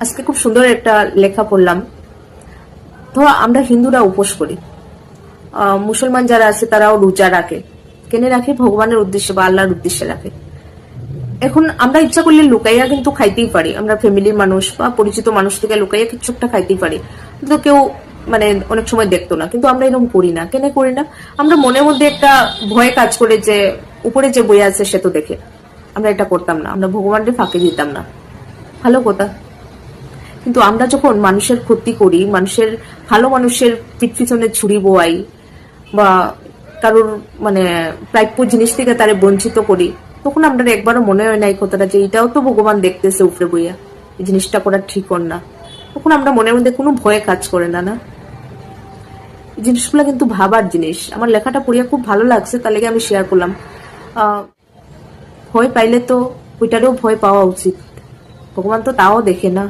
আজকে খুব সুন্দর একটা লেখা পড়লাম। ধরো আমরা হিন্দুরা উপোস করি, মুসলমান যারা আছে তারাও রোজা রাখে। কেন রাখে? ভগবানের উদ্দেশ্যে বা আল্লাহর উদ্দেশ্যে রাখে। এখন আমরা ইচ্ছা করলে লুকাইয়া কিন্তু খাইতেই পারি, আমরা ফ্যামিলির মানুষ বা পরিচিত মানুষ থেকে লুকাইয়া কিছু একটা খাইতেই পারি, কিন্তু কেউ মানে অনেক সময় দেখতো না। কিন্তু আমরা এরকম করি না। কেন করি না? আমরা মনের মধ্যে একটা ভয় কাজ করে যে উপরে যে বই আছে সে তো দেখে। আমরা এটা করতাম না, আমরা ভগবানকে ফাঁকে দিতাম না। ভালো কথা। কিন্তু আমরা যখন মানুষের ক্ষতি করি, মানুষের ভালো মানুষের পিঠ পিছনে ছুরি বোয়াই বা কারোর মানে প্রাপ্য জিনিস থেকে তারে বঞ্চিত করি, তখন আমরা একবারও মনে হয় না এই কথাটা যে এটাও তো ভগবান দেখতেছে উপরে বইয়া, এই জিনিসটা করা ঠিক না। তখন আমরা মনের মধ্যে কোনো ভয়ে কাজ করে না। না, এই জিনিসগুলো কিন্তু ভাবার জিনিস। আমার লেখাটা পড়িয়া খুব ভালো লাগছে, তার লেগে আমি শেয়ার করলাম। ভয় পাইলে তো ওইটারও ভয় পাওয়া উচিত। ভগবান তো তাও দেখে না।